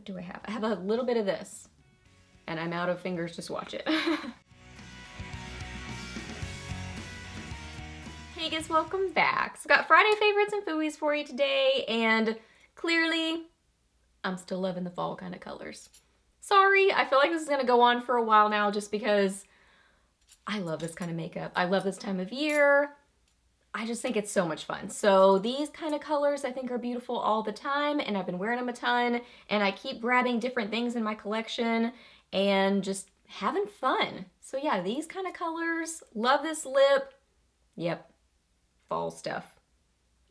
do I have? I have a little bit of this, and I'm out of fingers, just watch it. Hey guys, welcome back. So got Friday favorites and Fooeys for you today, and clearly I'm still loving the fall kind of colors. Sorry, I feel like this is gonna go on for a while now just because I love this kind of makeup. I love this time of year. I just think it's so much fun. So these kind of colors I think are beautiful all the time, and I've been wearing them a ton, and I keep grabbing different things in my collection and just having fun. So yeah, these kind of colors, love this lip. Yep, fall stuff.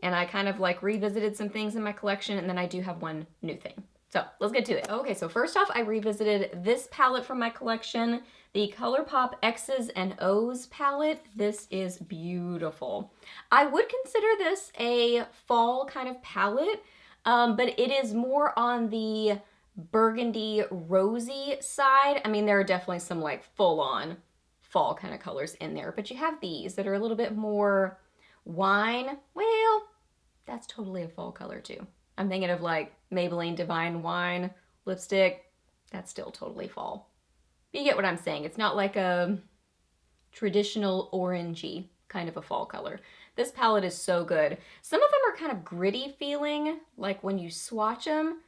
And I kind of like revisited some things in my collection, and then I do have one new thing. So let's get to it. Okay, so first off, I revisited this palette from my collection, the Colourpop X's and O's palette. This is beautiful. I would consider this a fall kind of palette, but it is more on the burgundy rosy side. I mean, there are definitely some like full-on fall kind of colors in there, but you have these that are a little bit more wine. Well, that's totally a fall color too. I'm thinking of like Maybelline Divine Wine lipstick. That's still totally fall. You get what I'm saying. It's not like a traditional orangey kind of a fall color. This palette is so good. Some of them are kind of gritty feeling, like when you swatch them,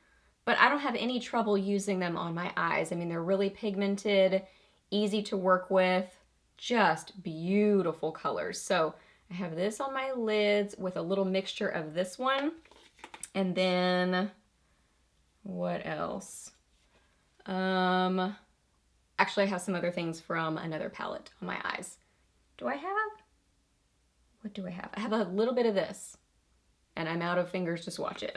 but I don't have any trouble using them on my eyes. I mean, they're really pigmented, easy to work with, just beautiful colors. So I have this on my lids with a little mixture of this one. And then, what else? Actually, I have some other things from another palette on my eyes. What do I have? I have a little bit of this, and I'm out of fingers, just watch it.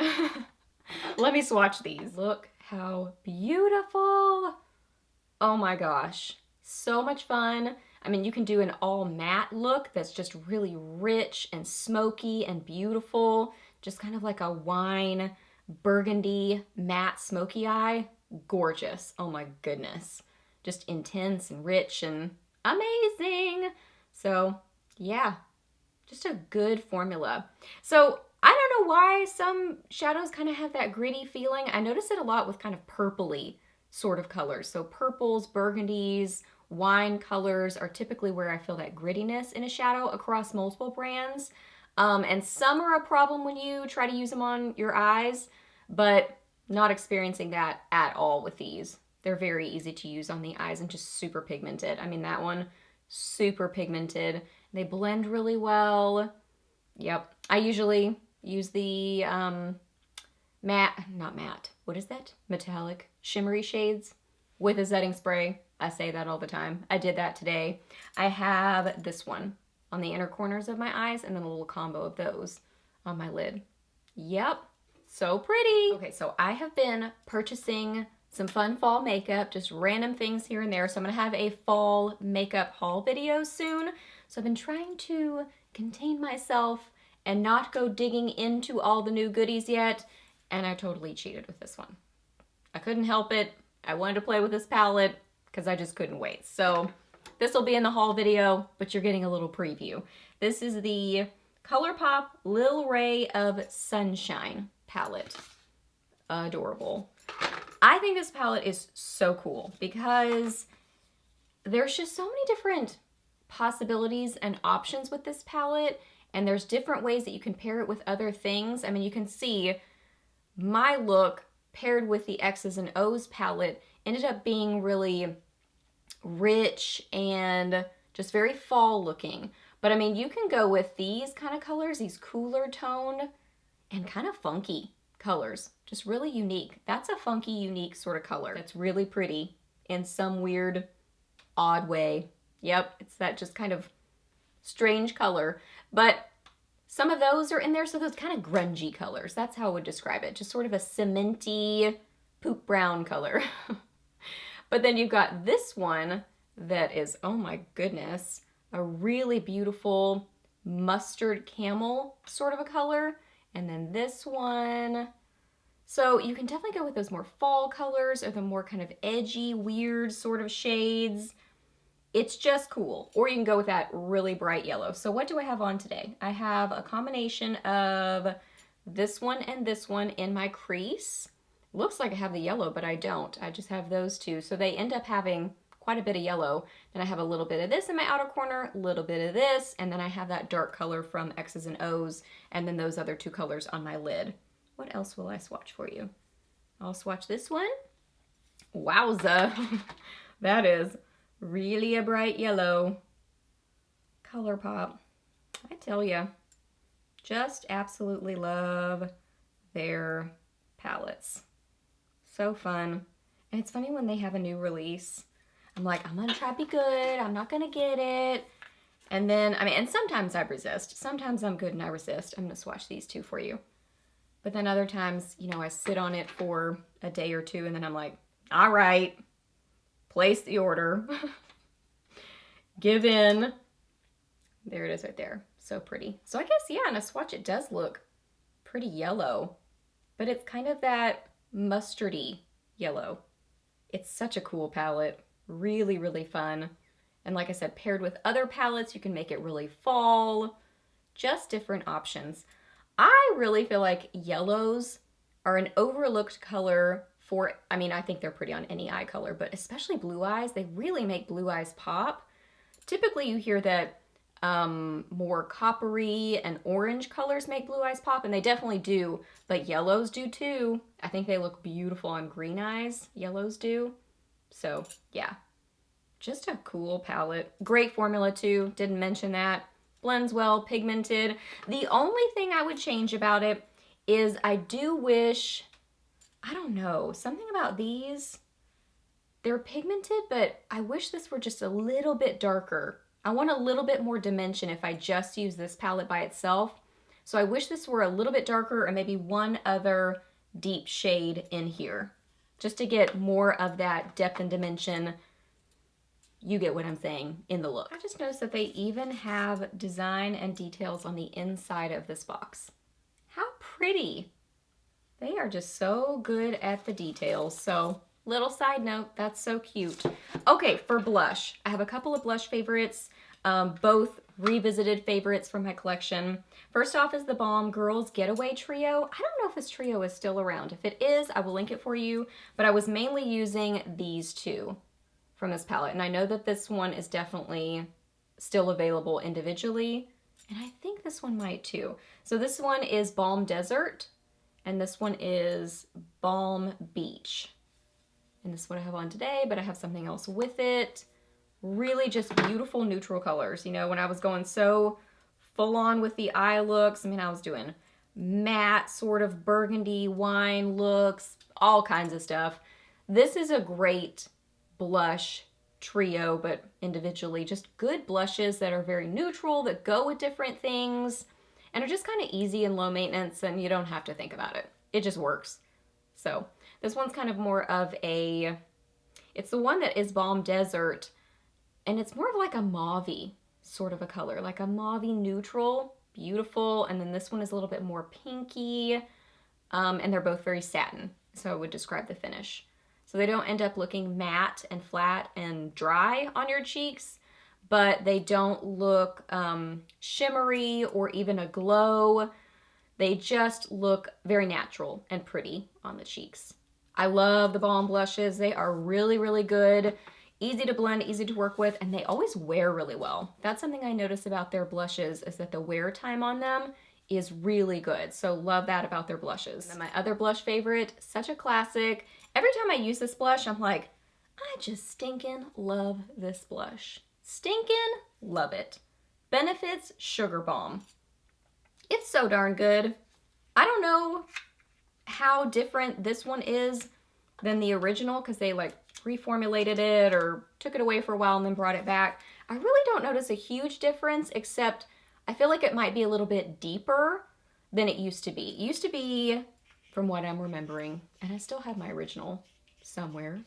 Let me swatch these. Look how beautiful. Oh my gosh, so much fun. I mean, you can do an all matte look that's just really rich and smoky and beautiful. Just kind of like a wine, burgundy, matte, smoky eye. Gorgeous. Oh my goodness. Just intense and rich and amazing. So yeah, just a good formula. So I don't know why some shadows kind of have that gritty feeling. I notice it a lot with kind of purpley sort of colors. So purples, burgundies, wine colors are typically where I feel that grittiness in a shadow across multiple brands. And some are a problem when you try to use them on your eyes, but not experiencing that at all with these. They're very easy to use on the eyes and just super pigmented. I mean, that one, super pigmented. They blend really well. Yep. I usually use the metallic shimmery shades with a setting spray. I say that all the time. I did that today. I have this one on the inner corners of my eyes, and then a little combo of those on my lid. Yep, so pretty. Okay, so I have been purchasing some fun fall makeup, just random things here and there. So I'm gonna have a fall makeup haul video soon. So I've been trying to contain myself and not go digging into all the new goodies yet, and I totally cheated with this one. I couldn't help it. I wanted to play with this palette because I just couldn't wait. So this will be in the haul video, but you're getting a little preview. This is the Colourpop Lil Ray of Sunshine palette. Adorable. I think this palette is so cool because there's just so many different possibilities and options with this palette, and there's different ways that you can pair it with other things. I mean, you can see my look paired with the X's and O's palette ended up being really rich and just very fall looking. But I mean, you can go with these kind of colors, these cooler toned and kind of funky colors, just really unique. That's a funky, unique sort of color. That's really pretty in some weird, odd way. Yep, it's that just kind of strange color. But some of those are in there, so those kind of grungy colors. That's how I would describe it. Just sort of a cementy, poop brown color. But then you've got this one that is, oh my goodness, a really beautiful mustard camel sort of a color. And then this one. So you can definitely go with those more fall colors or the more kind of edgy, weird sort of shades. It's just cool. Or you can go with that really bright yellow. So what do I have on today? I have a combination of this one and this one in my crease. Looks like I have the yellow, but I don't. I just have those two. So they end up having quite a bit of yellow. Then I have a little bit of this in my outer corner, a little bit of this, and then I have that dark color from X's and O's, and then those other two colors on my lid. What else will I swatch for you? I'll swatch this one. Wowza. That is really a bright yellow. Colourpop. I tell ya, just absolutely love their palettes. So fun. And it's funny when they have a new release. I'm like, I'm gonna try to be good. I'm not gonna get it. And then, I mean, and sometimes I resist. Sometimes I'm good and I resist. I'm gonna swatch these two for you. But then other times, you know, I sit on it for a day or two and then I'm like, all right, place the order. Give in. There it is right there. So pretty. So I guess, yeah, in a swatch it does look pretty yellow, but it's kind of that mustardy yellow. It's such a cool palette. Really, really fun. And like I said, paired with other palettes, you can make it really fall. Just different options. I really feel like yellows are an overlooked color for, I mean, I think they're pretty on any eye color, but especially blue eyes. They really make blue eyes pop. Typically you hear that more coppery and orange colors make blue eyes pop, and they definitely do, but yellows do too. I think they look beautiful on green eyes. Yellows do. So yeah, just a cool palette. Great formula too. Didn't mention that. Blends well, pigmented. The only thing I would change about it is I do wish, I don't know, something about these. They're pigmented, but I wish this were just a little bit darker. I want a little bit more dimension if I just use this palette by itself. So I wish this were a little bit darker or maybe one other deep shade in here, just to get more of that depth and dimension. You get what I'm saying in the look. I just noticed that they even have design and details on the inside of this box. How pretty. They are just so good at the details. So little side note, that's so cute. Okay, for blush, I have a couple of blush favorites, both revisited favorites from my collection. First off is the Balm Girls Getaway Trio. I don't know if this trio is still around. If it is, I will link it for you, but I was mainly using these two from this palette, and I know that this one is definitely still available individually, and I think this one might too. So this one is Balm Desert, and this one is Balm Beach. And this is what I have on today, but I have something else with it. Really just beautiful neutral colors. You know, when I was going so full on with the eye looks, I mean, I was doing matte sort of burgundy wine looks, all kinds of stuff. This is a great blush trio, but individually just good blushes that are very neutral, that go with different things, and are just kind of easy and low maintenance, and you don't have to think about it. It just works. So this one's kind of more of a, it's the one that is Balm Desert, and it's more of like a mauve-y sort of a color, like a mauve-y neutral, beautiful. And then this one is a little bit more pinky, and they're both very satin, so I would describe the finish. So they don't end up looking matte and flat and dry on your cheeks, but they don't look shimmery or even a glow. They just look very natural and pretty on the cheeks. I love the Balm blushes. They are really, really good. Easy to blend, easy to work with, and they always wear really well. That's something I notice about their blushes, is that the wear time on them is really good. So love that about their blushes. And then my other blush favorite, such a classic. Every time I use this blush, I'm like, I just stinking love this blush. Stinking love it. Benefits Sugar Balm. It's so darn good. I don't know how different this one is than the original, because they like reformulated it or took it away for a while and then brought it back. I really don't notice a huge difference, except I feel like it might be a little bit deeper than it used to be. It used to be, from what I'm remembering, and I still have my original somewhere.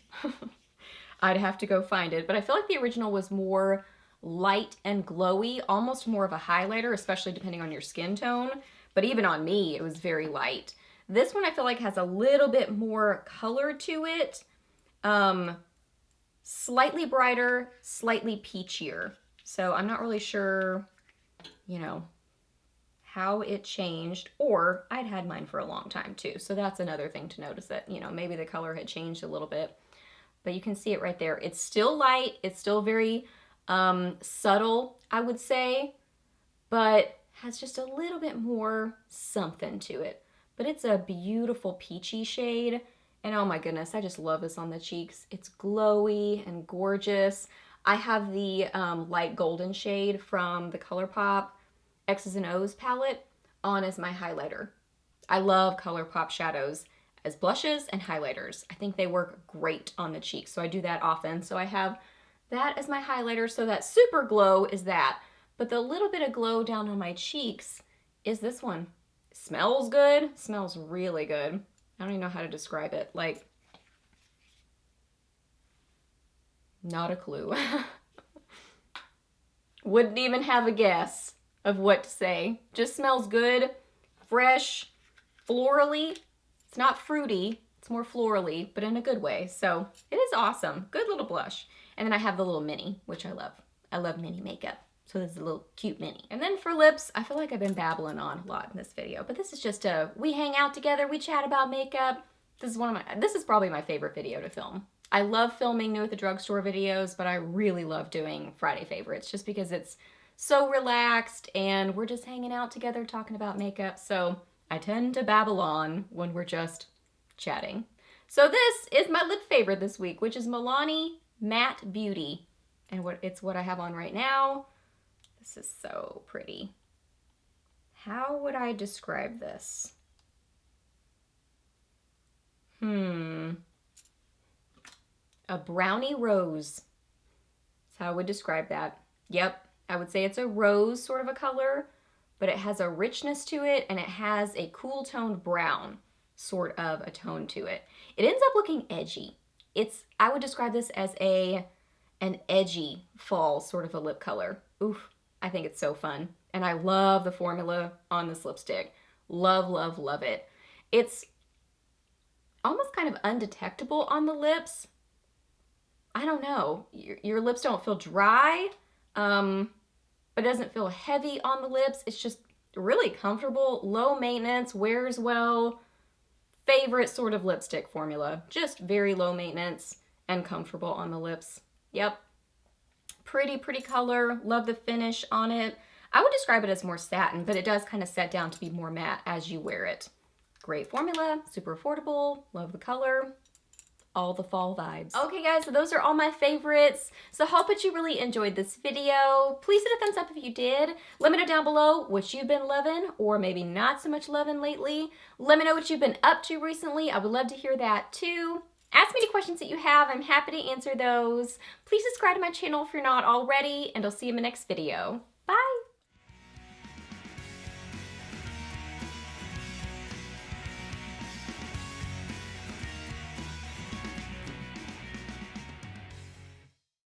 I'd have to go find it, but I feel like the original was more light and glowy, almost more of a highlighter, especially depending on your skin tone. But even on me, it was very light. This one I feel like has a little bit more color to it. Slightly brighter, slightly peachier. So I'm not really sure, you know, how it changed, or I'd had mine for a long time too. So that's another thing to notice, that, you know, maybe the color had changed a little bit, but you can see it right there. It's still light. It's still very subtle, I would say, but has just a little bit more something to it. But it's a beautiful peachy shade. And oh my goodness, I just love this on the cheeks. It's glowy and gorgeous. I have the light golden shade from the Colourpop X's and O's palette on as my highlighter. I love Colourpop shadows as blushes and highlighters. I think they work great on the cheeks, so I do that often. So I have that as my highlighter, so that super glow is that. But the little bit of glow down on my cheeks is this one. It smells good, smells really good. I don't even know how to describe it. Like, not a clue. Wouldn't even have a guess of what to say. Just smells good, fresh, florally. It's not fruity, it's more florally, but in a good way. So it is awesome. Good little blush. And then I have the little mini, which I love. I love mini makeup. So this is a little cute mini. And then for lips, I feel like I've been babbling on a lot in this video, but this is just a, we hang out together, we chat about makeup. This is probably my favorite video to film. I love filming New at the Drugstore videos, but I really love doing Friday favorites just because it's so relaxed and we're just hanging out together talking about makeup. So I tend to babble on when we're just chatting. So this is my lip favorite this week, which is Milani Matte Beauty. And it's what I have on right now. This is so pretty. How would I describe this? A brownie rose. That's how I would describe that. Yep, I would say it's a rose sort of a color, but it has a richness to it and it has a cool toned brown sort of a tone to it. It ends up looking edgy. I would describe this as an edgy fall sort of a lip color. Oof, I think it's so fun. And I love the formula on this lipstick. Love, love, love it. It's almost kind of undetectable on the lips. I don't know, your lips don't feel dry, but it doesn't feel heavy on the lips. It's just really comfortable, low maintenance, wears well. Favorite sort of lipstick formula. Just very low maintenance and comfortable on the lips. Yep. Pretty, pretty color. Love the finish on it. I would describe it as more satin, but it does kind of set down to be more matte as you wear it. Great formula, super affordable, love the color. All the fall vibes. Okay guys, so those are all my favorites. So hope that you really enjoyed this video. Please hit a thumbs up if you did. Let me know down below what you've been loving or maybe not so much loving lately. Let me know what you've been up to recently. I would love to hear that too. Ask me any questions that you have. I'm happy to answer those. Please subscribe to my channel if you're not already, and I'll see you in my next video. Bye!